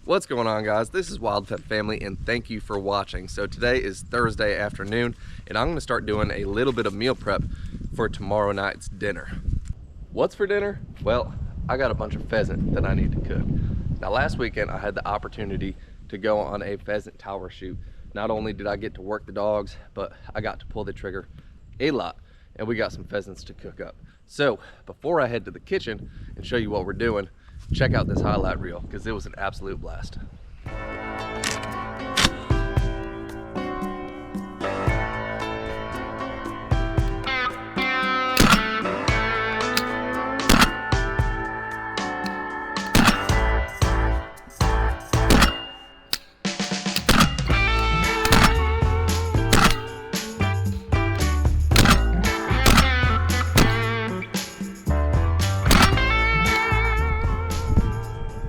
What's going on, guys? This is Wild Pet Family and thank you for watching. So today is Thursday afternoon and I'm going to start doing a little bit of meal prep for tomorrow night's dinner. What's for dinner? Well, I got a bunch of pheasant that I need to cook. Now last weekend I had the opportunity to go on a pheasant tower shoot. Not only did I get to work the dogs, but I got to pull the trigger a lot and we got some pheasants to cook up. So before I head to the kitchen and show you what we're doing, check out this highlight reel because it was an absolute blast.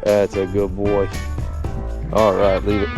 That's a good boy. All right, leave it.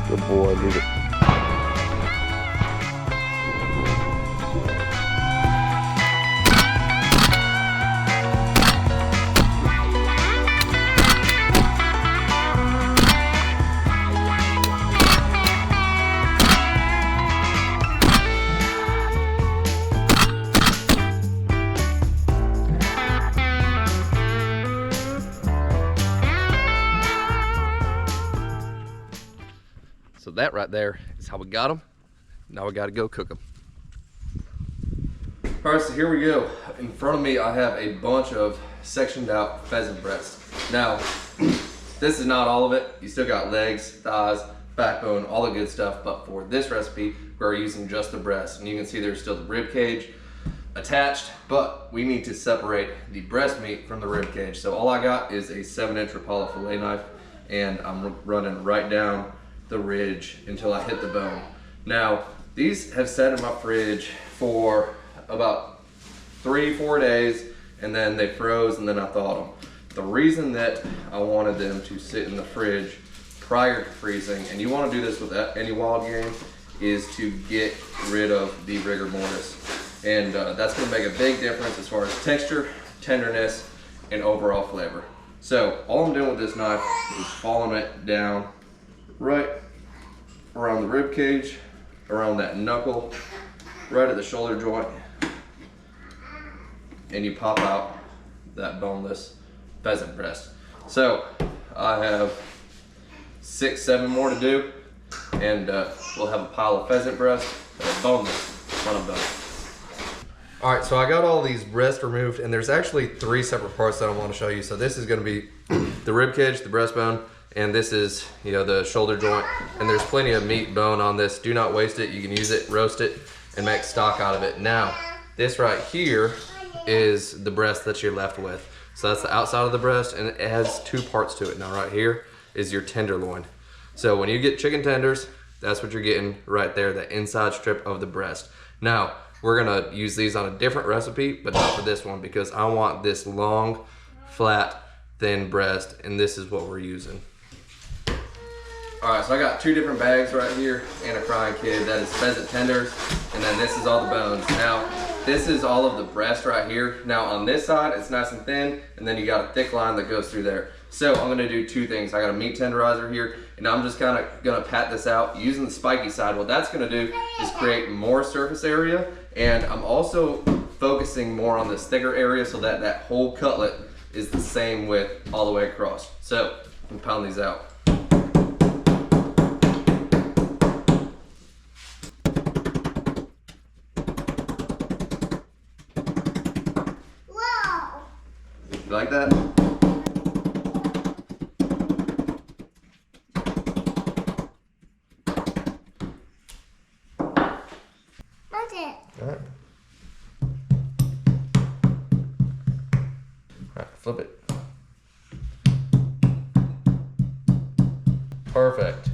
Good boy, leave it. So that right there is how we got them. Now we got to go cook them. All right, so here we go. In front of me, I have a bunch of sectioned out pheasant breasts. Now, this is not all of it. You still got legs, thighs, backbone, all the good stuff. But for this recipe, we're using just the breast. And you can see there's still the rib cage attached, but we need to separate the breast meat from the rib cage. So all I got is a 7-inch Rapala fillet knife, and I'm running right down the ridge until I hit the bone. Now, these have sat in my fridge for about 3-4 days, and then they froze, and then I thawed them. The reason that I wanted them to sit in the fridge prior to freezing, and you want to do this with any wild game, is to get rid of the rigor mortis. And that's going to make a big difference as far as texture, tenderness, and overall flavor. So all I'm doing with this knife is following it down right around the rib cage, around that knuckle, right at the shoulder joint, and you pop out that boneless pheasant breast. So I have 6-7 more to do, and we'll have a pile of pheasant breast, boneless, when I'm done. All right, so I got all these breasts removed, and there's actually 3 separate parts that I want to show you. So this is going to be the rib cage, the breastbone, and this is, the shoulder joint. And there's plenty of meat bone on this. Do not waste it. You can use it, roast it, and make stock out of it. Now, this right here is the breast that you're left with. So that's the outside of the breast, and it has 2 parts to it. Now right here is your tenderloin. So when you get chicken tenders, that's what you're getting right there, the inside strip of the breast. Now, we're gonna use these on a different recipe, but not for this one, because I want this long, flat, thin breast, and this is what we're using. All right, so I got 2 different bags right here and a crying kid. That is pheasant tenders, and then this is all the bones. Now, this is all of the breast right here. Now on this side, it's nice and thin, and then you got a thick line that goes through there. So I'm gonna do 2 things. I got a meat tenderizer here, and I'm just kind of gonna pat this out using the spiky side. What that's gonna do is create more surface area, and I'm also focusing more on this thicker area so that that whole cutlet is the same width all the way across. So I'm gonna pound these out. You like that? That's it. All right. All right, flip it. Perfect.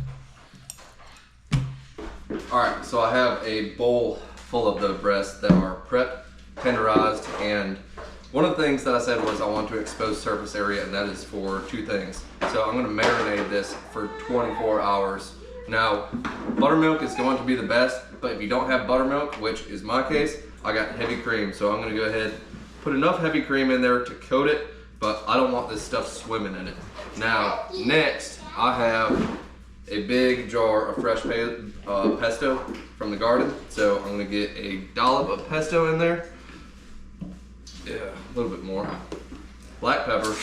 All right, so I have a bowl full of the breasts that are prepped, tenderized, and one of the things that I said was I want to expose surface area, and that is for two things. So I'm gonna marinate this for 24 hours. Now, buttermilk is going to be the best, but if you don't have buttermilk, which is my case, I got heavy cream. So I'm gonna go ahead, put enough heavy cream in there to coat it, but I don't want this stuff swimming in it. Now, next, I have a big jar of fresh pesto from the garden. So I'm gonna get a dollop of pesto in there. Yeah, a little bit more. Black pepper.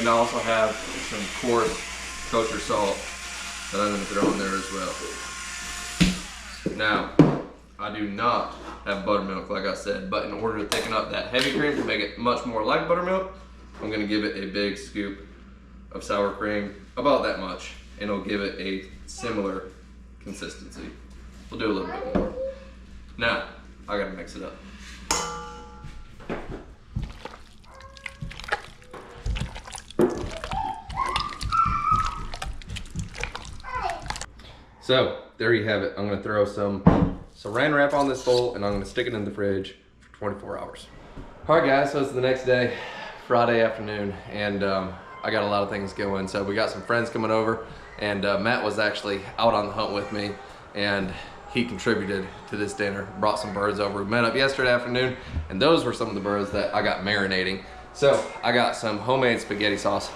And I also have some coarse kosher salt that I'm gonna throw in there as well. Now, I do not have buttermilk, like I said, but in order to thicken up that heavy cream to make it much more like buttermilk, I'm gonna give it a big scoop of sour cream, about that much, and it'll give it a similar consistency. We'll do a little bit more. Now, I gotta mix it up. So, there you have it. I'm gonna throw some saran wrap on this bowl and I'm gonna stick it in the fridge for 24 hours. All right guys, so it's the next day, Friday afternoon, and I got a lot of things going. So we got some friends coming over, and Matt was actually out on the hunt with me, and he contributed to this dinner, brought some birds over. We met up yesterday afternoon, and those were some of the birds that I got marinating. So I got some homemade spaghetti sauce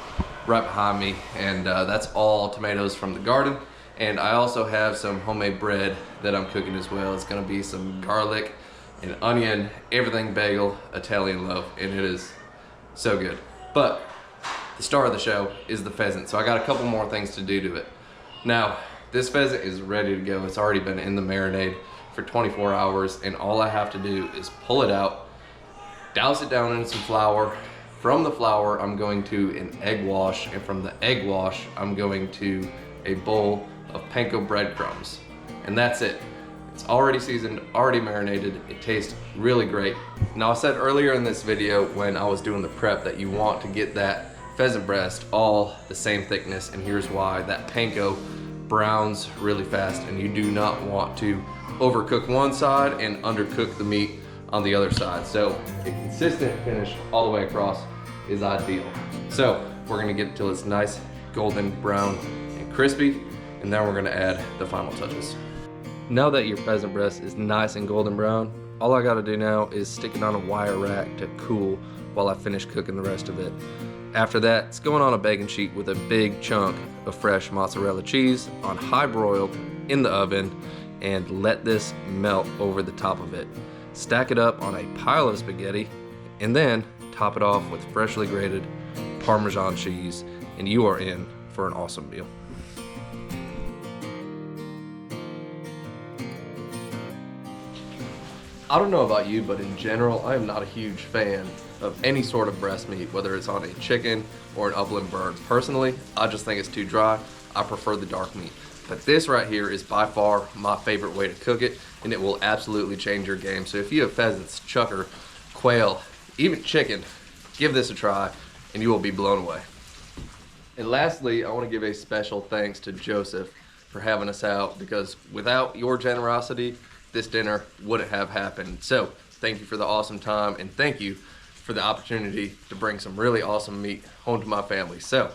right behind me, and that's all tomatoes from the garden. And I also have some homemade bread that I'm cooking as well. It's gonna be some garlic and onion, everything bagel, Italian loaf, and it is so good. But the star of the show is the pheasant, so I got a couple more things to do to it. Now, this pheasant is ready to go. It's already been in the marinade for 24 hours, and all I have to do is pull it out, douse it down in some flour. From the flour, I'm going to an egg wash, and from the egg wash, I'm going to a bowl of panko breadcrumbs. And that's it. It's already seasoned, already marinated. It tastes really great. Now, I said earlier in this video when I was doing the prep that you want to get that pheasant breast all the same thickness, and here's why. That panko browns really fast, and you do not want to overcook one side and undercook the meat on the other side. So a consistent finish all the way across is ideal. So we're gonna get it till it's nice, golden brown and crispy, and then we're gonna add the final touches. Now that your pheasant breast is nice and golden brown, all I gotta do now is stick it on a wire rack to cool while I finish cooking the rest of it. After that, it's going on a baking sheet with a big chunk of fresh mozzarella cheese on high broil in the oven, and let this melt over the top of it. Stack it up on a pile of spaghetti, and then top it off with freshly grated Parmesan cheese, and you are in for an awesome meal. I don't know about you, but in general, I am not a huge fan of any sort of breast meat, whether it's on a chicken or an upland bird. Personally, I just think it's too dry. I prefer the dark meat. But this right here is by far my favorite way to cook it, and it will absolutely change your game. So if you have pheasants, chucker, quail, even chicken, give this a try, and you will be blown away. And lastly, I want to give a special thanks to Joseph for having us out, because without your generosity, this dinner wouldn't have happened. So thank you for the awesome time, and thank you for the opportunity to bring some really awesome meat home to my family. So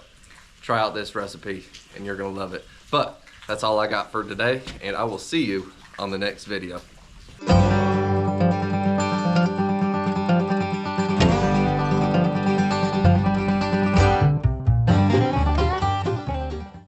try out this recipe and you're gonna love it. But that's all I got for today, and I will see you on the next video.